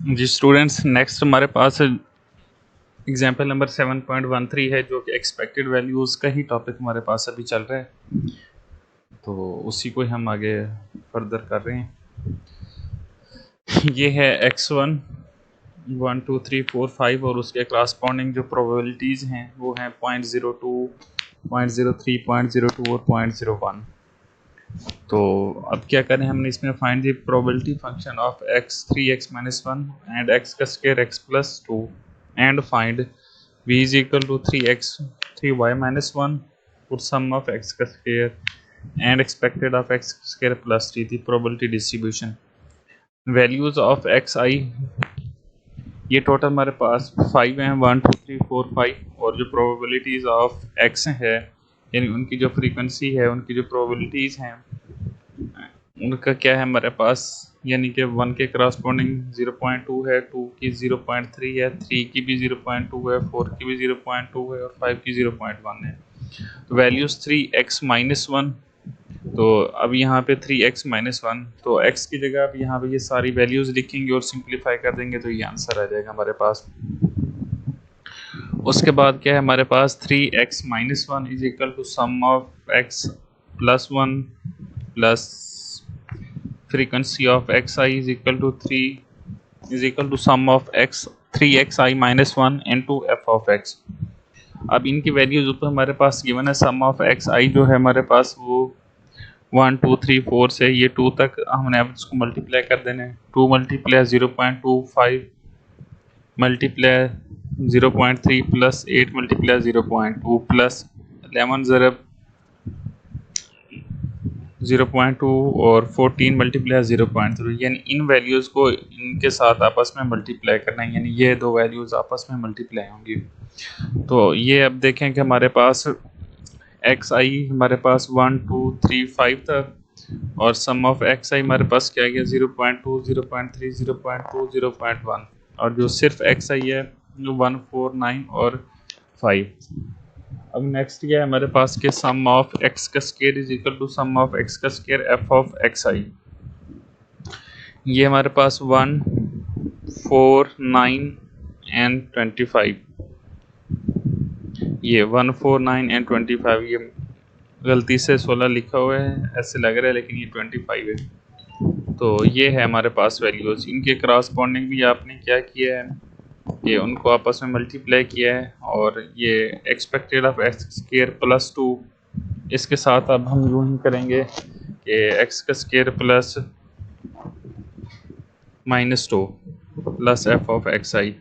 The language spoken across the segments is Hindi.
जी स्टूडेंट्स, नेक्स्ट हमारे पास एग्जाम्पल नंबर 7.13 है, जो कि एक्सपेक्टेड वैल्यूज़ का ही टॉपिक हमारे पास अभी चल रहा है, तो उसी को ही हम आगे फर्दर कर रहे हैं। ये है x1 1 2 3 4 5 और उसके क्रॉसपॉन्डिंग जो प्रोबेबिलिटीज़ हैं वो हैं 0.02, 0.03, 0.02 और 0.01। तो अब क्या करें, हमने इसमें find the probability function of x 3x minus 1 and x का square x plus 2 and find v is equal to 3x 3y minus 1 और सम ऑफ x का square and expected of x square plus 3 the probability distribution. Values of x i, ये टोटल हमारे पास 5 हैं, 1 2 3 4 5, और जो प्रोबेबिलिटीज़ ऑफ x है यानी उनकी जो फ्रीक्वेंसी है, उनकी जो प्रोबेबिलिटीज़ हैं उनका क्या है हमारे पास, यानी कि 1 के करस्पॉन्डिंग 0.2 है, 2 की 0.3 है, 3 की भी 0.2 है, 4 की भी 0.2 है और 5 की 0.1 है। तो वैल्यूज़ 3x माइनस 1, तो अब यहाँ पे 3x माइनस 1, तो x की जगह अब यहाँ पे ये सारी वैल्यूज़ लिखेंगे और सिंप्लीफाई कर देंगे तो ये आंसर आ जाएगा हमारे पास। उसके बाद क्या है हमारे पास 3x minus 1 is equal to sum of x plus 1 plus frequency of xi is equal to 3 is equal to sum of x 3xi minus 1 into f of x। अब इनकी वैल्यूज ऊपर हमारे पास गिवन है। सम ऑफ एक्स आई जो है हमारे पास वो 1 2 3 4 से ये 2 तक हमने अब इसको मल्टीप्लाई कर देना है। 2 multiply 0.25 multiply 0.3 plus 8 multiply 0.2 plus 11 ज़रब 0.2 और 14 मल्टीप्लाई 0.3, यानी इन वैल्यूज़ को इनके साथ आपस में मल्टीप्लाई करना है, यानी ये दो वैल्यूज़ आपस में मल्टीप्लाई होंगी। तो ये अब देखें कि हमारे पास एक्स आई हमारे पास 1 2 3 5 था और सम ऑफ एक्स आई हमारे पास क्या गया 0.2 0.3 0.2 0.1, और जो सिर्फ एक्स आई है जो 1 4 9 और 5। अब नेक्स्ट ये है हमारे पास के सम ऑफ एक्स का square is equal to sum of x का square f of x i. ये हमारे पास 1 4 9 एंड 25, ये 1 4 9 एंड 25, ये गलती से 16 लिखा हुआ है ऐसे लग रहा है लेकिन ये 25 है। तो ये है हमारे पास वैल्यूज़, इनके क्रॉसपॉन्डिंग भी आपने क्या किया है, ये उनको आपस में मल्टीप्लाई किया है, और ये expected of x square plus 2, इसके साथ अब हम यूँ ही करेंगे कि एक्स का square plus -2 plus f of x i.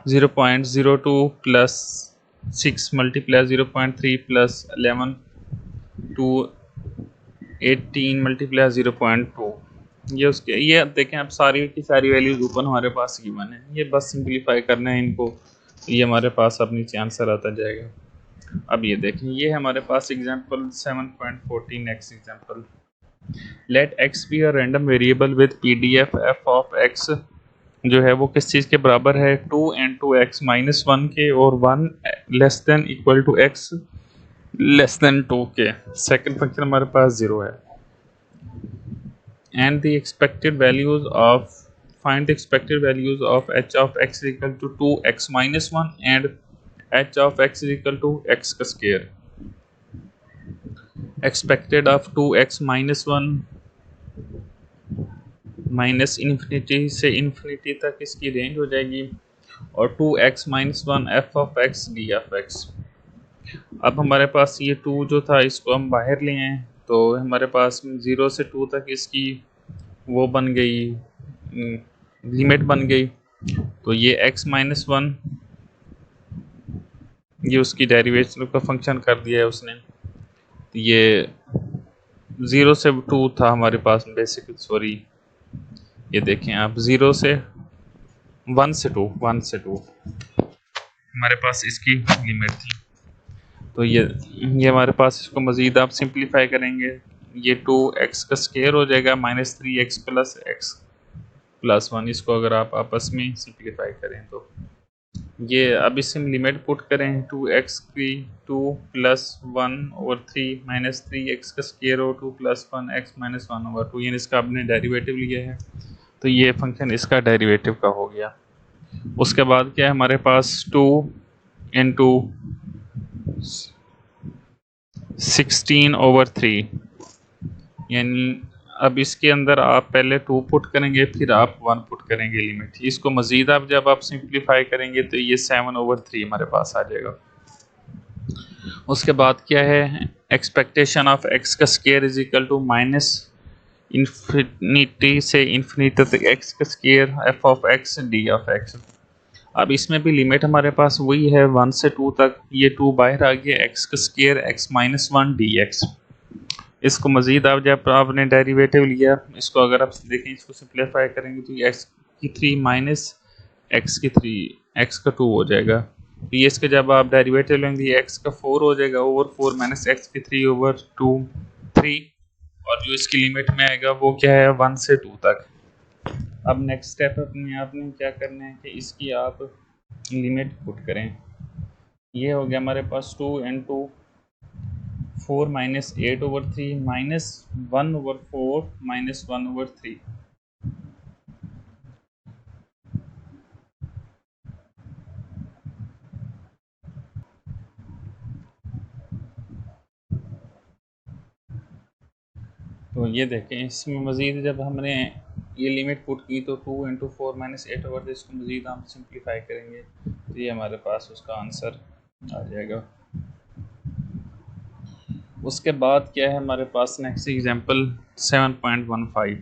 Zero 0.02 plus 6 multiply 0.3 plus 11 to 18 multiply 0.2, ये उसके, ये अब देखें अब सारी की सारी वैल्यूज ऊपर हमारे पास गिवन है, ये बस सिंप्लीफाई करना है इनको, ये हमारे पास अब नीचे आंसर आता जाएगा। अब ये देखें, ये है हमारे पास example 7.14 next example. Let x be a random variable with PDF f of x जो है वो किस चीज़ के बराबर है 2 into x माइनस 1 के और 1 less than equal to x less than 2 के। सेकंड फंक्शन हमारे पास 0 है। And the expected values of, find the expected values of h of x is equal to 2x minus 1 and h of x is equal to x का square। expected of 2x minus 1 minus infinity से इन्फिनिटी तक इसकी रेंज हो जाएगी, और 2x minus 1 F of x d of x. अब हमारे पास ये 2 जो था इसको हम बाहर ले आए, तो हमारे पास 0 से 2 तक इसकी वो बन गई, लिमिट बन गई। तो ये x माइनस 1 ये उसकी डेरिवेशन का फंक्शन कर दिया है उसने। तो ये 0 से 2 था हमारे पास बेसिकली, सॉरी ये देखें आप 0 से 1 से 2 हमारे पास इसकी लिमिट थी। तो ये हमारे पास, इसको मज़ीद आप सिंप्लीफाई करेंगे, ये 2x का स्क्वायर हो जाएगा -3x प्लस x प्लस 1, इसको अगर आप आपस में सिंप्लीफाई करें तो ये अब इससे हम लिमिट पुट करें 2x की 2 प्लस 1/3 माइनस 3x का स्क्वायर और 2 प्लस 1x माइनस 1/2, यानी इसका आपने डेरिवेटिव लिया है तो ये फंक्शन इसका डेरिवेटिव का हो गया। उसके बाद क्या है हमारे पास 2 इंटू 16/3, यानी अब इसके अंदर आप पहले 2 पुट करेंगे फिर आप 1 पुट करेंगे लिमिट। इसको मज़ीद आप जब आप सिंप्लीफाई करेंगे तो ये 7/3 हमारे पास आ जाएगा। उसके बाद क्या है एक्सपेक्टेशन ऑफ एक्स का square is equal to minus infinity से इन्फिनिटी तक एक्स का square f of x d of x. अब इसमें भी लिमिट हमारे पास वही है 1 से 2 तक, ये 2 बाहर आ गया, एक्स का square x minus 1 D x. इसको मज़ीद आप जब आपने डेरिवेटिव लिया, इसको अगर आप देखें इसको सिंप्लीफाई करेंगे तो एक्स की 3 माइनस एक्स की 3 एक्स का 2 हो जाएगा। तो ये इसके जब आप डेरिवेटिव लेंगे एक्स का 4 हो जाएगा ओवर 4 माइनस एक्स की 3 ओवर 2 3, और जो इसकी लिमिट में आएगा वो क्या है 1 से 2 तक। अब नेक्स्ट स्टेप अपने आपने क्या करना है कि इसकी आप लिमिट पुट करें। ये हो गया हमारे पास 2 इंटू 4 माइनस 8/3 माइनस 1/4 माइनस 1/3। तो ये देखें इसमें मज़ीद जब हमने ये लिमिट पुट की तो 2 इंटू 4 माइनस 8/3, इसको मज़ीद हम सिंप्लीफाई करेंगे तो ये हमारे पास उसका आंसर आ जाएगा। उसके बाद क्या है हमारे पास next example 7.15।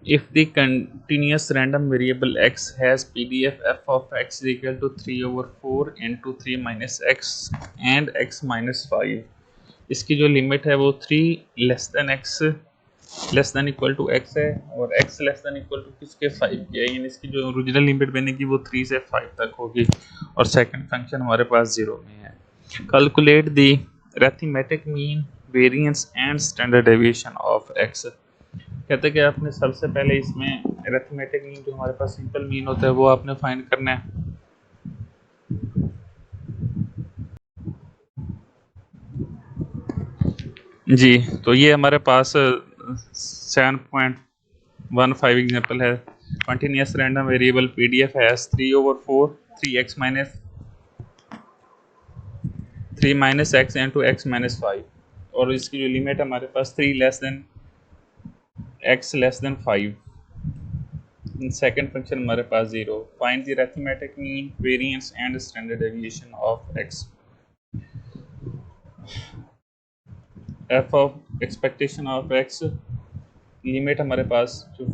If the continuous random variable x has PDF f of x is equal to 3/4 into 3 minus x and x minus 5, इसकी जो लिमिट है वो 3 less than x less than equal to x है और x less than equal to किसके 5 के है, यानी इसकी जो ओरिजिनल लिमिट बनेगी वो 3 से 5 तक होगी और सेकंड फंक्शन हमारे पास 0 में है। Calculate the arithmetic mean variance and standard deviation of x। कहते हैं कि आपने सबसे पहले इसमें अरिथमेटिक मीन जो हमारे पास सिंपल मीन होता है वो आपने फाइंड करना है। जी, तो ये हमारे पास 7.15 एग्जांपल है। Continuous random variable PDF has 3/4 3 minus x into x minus 5, और इसकी जो लिमिट हमारे पास 3 less than x less then 5। Second function हमारे पास 0। Find the arithmetic mean variance and standard deviation of x. F of expectation of x limit हमारे पास जो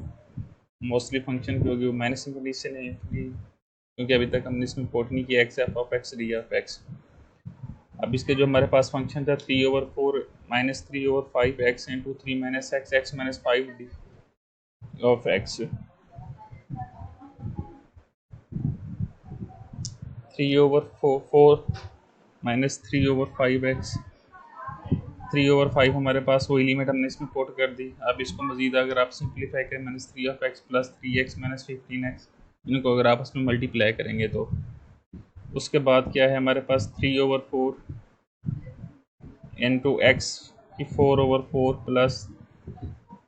मोस्टली फंक्शन की होगी वो माइनस इन्फिनिटी से नहीं, क्योंकि अभी तक हमने इसमें पोर्ट नहीं किया x F of x d of x. अब इसके जो हमारे पास फंक्शन था 3/4 minus 3/5 x into 3 minus x x minus 5 D of x. 3/4 minus 3/5 x 3/5 हमारे पास वही लिमिट हमने इसमें कोट कर दी। अब इसको मजीद अगर आप सिंप्लीफाई करें minus 3 of x plus 3x minus 15x, इनको अगर आप उसमें मल्टीप्लाई करेंगे तो उसके बाद क्या है हमारे पास 3/4 इंटू एक्स की 4/4 प्लस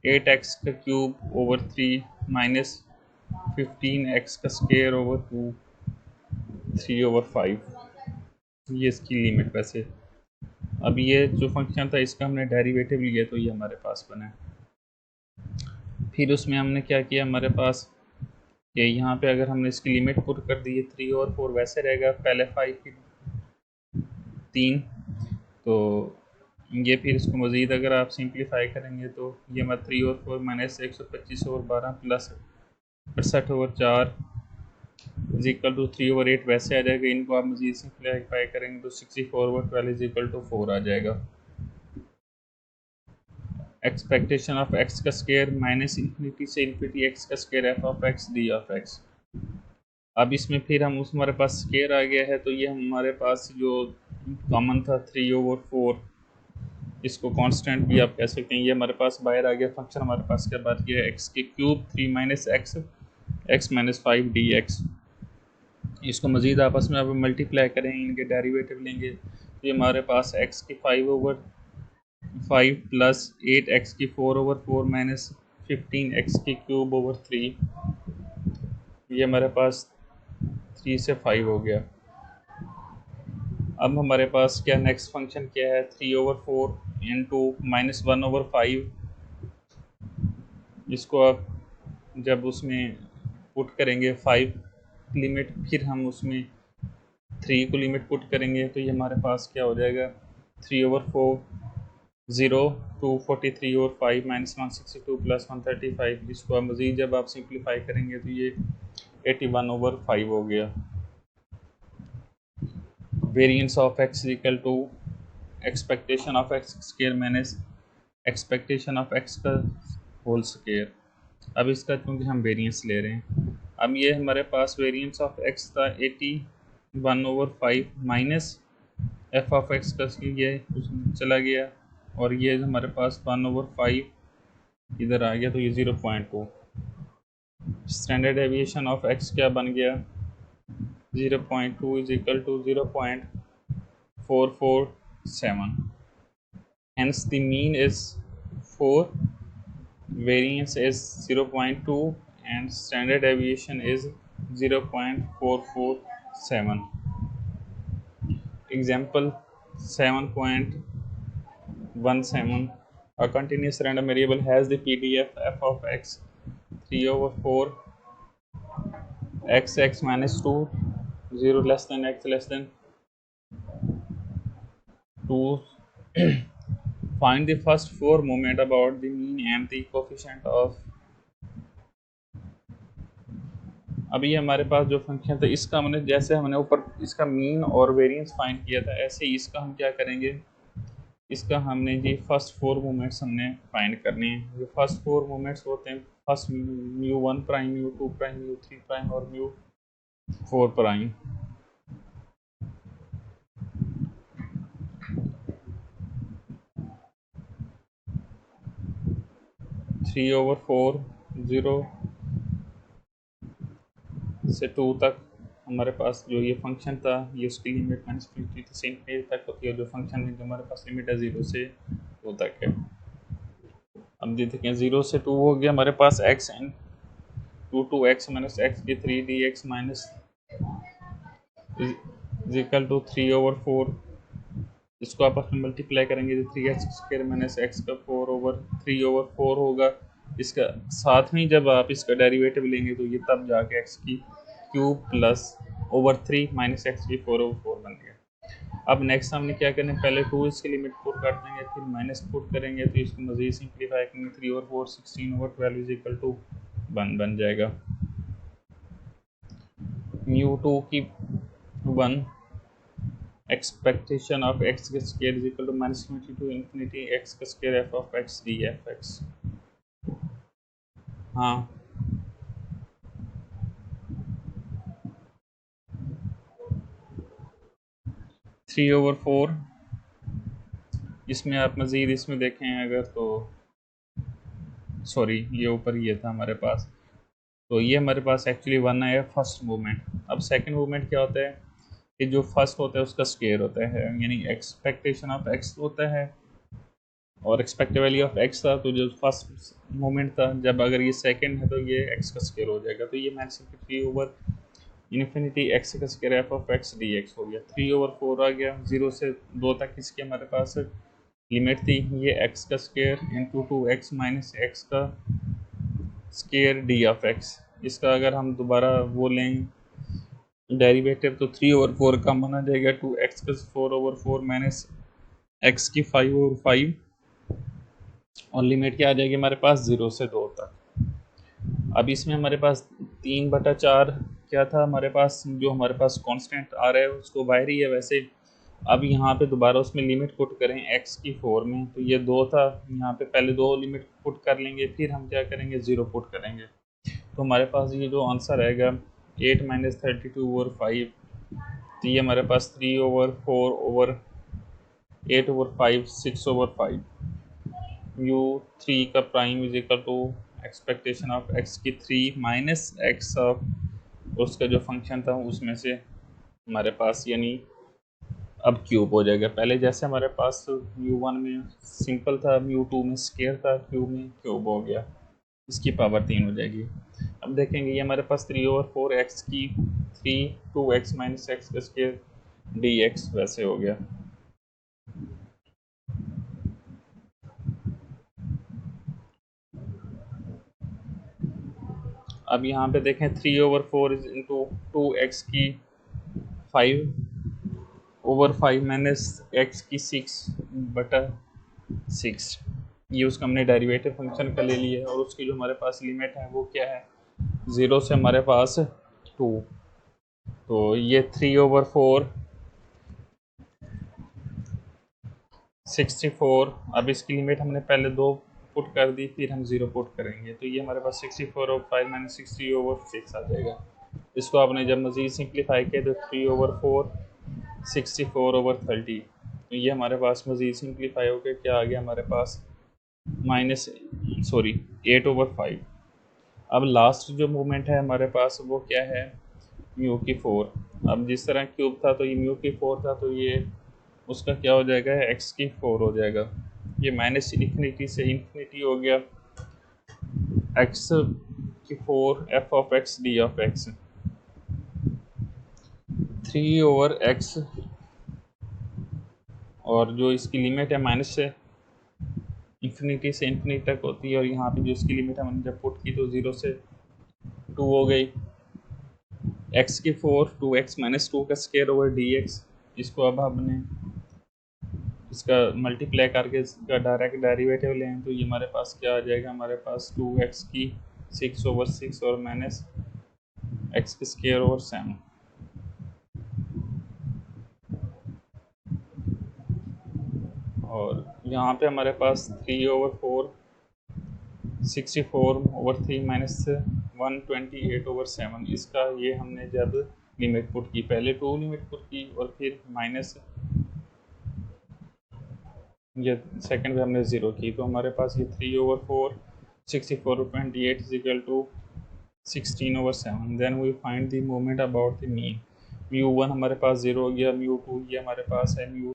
8x का क्यूब ओवर 3 माइनस 15x का स्क्वायर ओवर 2 3/5। ये इसकी लिमिट। वैसे अब ये जो फंक्शन था इसका हमने डेरिवेटिव लिया तो ये हमारे पास बना है। फिर उसमें हमने क्या किया हमारे पास कि यहाँ पे अगर हमने इसकी लिमिट पुट कर दी है 3 और 4 वैसे रहेगा, पहले 5 की 3, तो ये फिर इसको मज़ीद अगर आप सिंप्लीफाई करेंगे तो ये हमारा 3 और 4 minus 125/12 plus 68/4 is equal to 3/8 वैसे आ जाएगा। इनको आप मज़ीद सिंप्लीफाई करेंगे तो 64/12 इज इक्वल टू 4 आ जाएगा। एक्सपेक्टेशन ऑफ एक्स का स्क्वायर माइनस इन्फिनिटी से इन्फिनिटी एक्स का square f of x d of x. अब इसमें फिर हम उस हमारे पास स्क्वायर आ गया है तो ये हमारे पास जो कॉमन था 3/4, इसको कांस्टेंट भी आप कह सकते हैं, ये हमारे पास बाहर आ गया। फंक्शन हमारे पास क्या बात किया है एक्स के cube 3 minus x x minus 5 D x. इसको मज़ीद आपस में अब मल्टीप्लाई करें, इनके डेरिवेटिव लेंगे तो ये हमारे पास x की 5/5 प्लस 8x की 4/4 माइनस 15x की क्यूब ओवर 3, ये हमारे पास 3 से 5 हो गया। अब हमारे पास क्या नेक्स्ट फंक्शन क्या है, 3/4 इंटू -1/5। इसको आप जब उसमें पुट करेंगे 5 लिमिट, फिर हम उसमें 3 को लिमिट पुट करेंगे तो ये हमारे पास क्या हो जाएगा, 3/4 0 243/5 -162 प्लस 135। इसको मज़ीद जब आप सिंप्लीफाई करेंगे तो ये 81/5 हो गया। Variance of x equal to expectation of x square minus expectation of x का होल स्क्वायर। अब इसका क्योंकि हम वेरिएंस ले रहे हैं, अब ये हमारे पास वेरिएंस ऑफ x था 81/5 माइनस एफ ऑफ एक्स का ये चला गया, और ये हमारे पास 1/5 इधर आ गया तो ये 0.2। स्टैंडर्ड डेविएशन ऑफ x क्या बन गया, 0.2 is equal to 0.447। Hence the mean is 4, variance is 0.2 and standard deviation is 0.447. Example 7.17. A continuous random variable has the PDF f of x 3/4 x minus 2 0 less than x less than 2. Find the first 4 moment about the mean and the coefficient of। अभी हमारे पास जो फंक्शन था इसका हमने जैसे हमने ऊपर इसका मीन और वेरिएंस फाइंड किया था, ऐसे ही इसका हम क्या करेंगे, इसका हमने जी फर्स्ट 4 मोमेंट्स हमने फाइंड करने हैं। जो फर्स्ट 4 मोमेंट्स होते हैं, फर्स्ट μ1 प्राइम, μ2 प्राइम, μ3 प्राइम और μ4 प्राइम। थ्री ओवर 4 0 से 2 तक हमारे पास जो ये फंक्शन था, ये उसकी लिमिट -50 से ∞ तक होती है। जो फंक्शन है जो हमारे पास लिमिट है 0 से 2 तक है। अब देखें 0 से 2 हो गया हमारे पास x and 2x minus x की 3 dx minus is equal to 3/4। इसको आपस में मल्टीप्लाई करेंगे तो 3x स्क्वायर माइनस एक्स का 4/3/4 होगा। इसका साथ में जब आप इसका डेरिवेटिव लेंगे तो ये तब जाके x की cube plus over 3 minus x की 4/4 बन गया। अब नेक्स्ट हमने क्या करना है, पहले 2 इसकी लिमिट पुट कर देंगे, फिर माइनस पुट करेंगे तो इसको मज़ीद सिंप्लीफाई करेंगे, 3/4 16/12 इज इक्वल टू 1 बन जाएगा। μ2 की 1, एक्सपेक्टेशन ऑफ x का square is equal to -∞ to infinity x का square f of x dfx। हाँ, थ्री ओवर 4, इसमें आप मज़ीद इसमें देखें अगर तो सॉरी ये ऊपर ये था हमारे पास, तो ये हमारे पास एक्चुअली 1 है फर्स्ट मूवमेंट। अब सेकंड मूवमेंट क्या होता है कि जो फर्स्ट होता है उसका स्क्वायर होता है, यानी एक्सपेक्टेशन ऑफ x होता है और एक्सपेक्टेड वैल्यू ऑफ x था, तो जो फर्स्ट मोमेंट था जब अगर ये सेकंड है तो ये x का स्क्वायर हो जाएगा। तो ये -3/∞ x का square f of x dx हो गया। 3/4 आ गया, 0 से 2 तक इसकी हमारे पास लिमिट थी, ये x का square into 2x minus x का स्क्वायर डी ऑफ x। इसका अगर हम दोबारा वो लें डेरिवेटिव तो 3/4 का माना जाएगा 2x का 4/4 माइनस एक्स की 5/5, और लिमिट क्या आ जाएगी हमारे पास 0 से 2 तक। अब इसमें हमारे पास 3/4 क्या था हमारे पास, जो हमारे पास कांस्टेंट आ रहा है उसको बाहर ही है वैसे। अब यहाँ पे दोबारा उसमें लिमिट पुट करें x की 4 में, तो ये 2 था, यहाँ पे पहले 2 लिमिट पुट कर लेंगे, फिर हम क्या करेंगे 0 पुट करेंगे, तो हमारे पास ये जो आंसर आएगा 8 - 32/5, तो ये हमारे पास 3/4/8/5 6/5। μ3 का prime is equal to expectation of x की 3 माइनस एक्स ऑफ उसका जो फंक्शन था उसमें से हमारे पास यानी अब क्यूब हो जाएगा। पहले जैसे हमारे पास μ1 में सिंपल था, μ2 में स्केयर था, क्यूब में क्यूब हो गया, इसकी पावर 3 हो जाएगी। अब देखेंगे ये हमारे पास 3/4x की 2x माइनस एक्स का स्केयर dx वैसे हो गया। अब यहाँ पे देखें 3/4 इंटू 2x की 5/5 माइनस एक्स की 6/6, ये उसका हमने डेरिवेटिव फंक्शन का ले लिया है और उसकी जो हमारे पास लिमिट है वो क्या है, 0 से हमारे पास 2। तो ये 3/4 64, अब इसकी लिमिट हमने पहले 2 पुट कर दी, फिर हम 0 पुट करेंगे, तो ये हमारे पास 64/5 माइनस 60/6 आ जाएगा। इसको आपने जब मज़ीद सिंप्लीफाई किया तो 3/4 64/30, तो ये हमारे पास मज़ीद सिंप्लीफाई होकर क्या आ गया हमारे पास माइनस 8/5। अब लास्ट जो मूवमेंट है हमारे पास वो क्या है, μ4। अब जिस तरह क्यूब था तो ये μ4 था, तो ये उसका क्या हो जाएगा, x4 हो जाएगा। ये माइनस इन्फिनिटी से इन्फिनिटी हो गया, x4 f(x) d(x), 3/x, और जो इसकी लिमिट है माइनस से इन्फिनिटी से इन्फिनिटी तक होती है, और यहाँ पे जो इसकी लिमिट हमने जब पुट की तो 0 से 2 हो गई, x4 2x माइनस 2 का स्क्वायर ओवर dx। इसको अब हमने इसका मल्टीप्लाई करके इसका डायरेक्ट डेरिवेटिव लें तो ये हमारे पास क्या आ जाएगा, हमारे पास 2x की 6/6 और माइनस x की स्क्वायर ओवर 7। और यहाँ पे हमारे पास 3/4 64/3 माइनस 128/7, इसका ये हमने जब लिमिट पुट की, पहले 2 लिमिट पुट की और फिर माइनस ये सेकंड में हमने 0 की, तो हमारे पास ये 3/4 64/28 is equal to 16/7। Then we find the moment about the mean. μ1 हमारे पास 0 हो गया, μ2 ये हमारे पास है,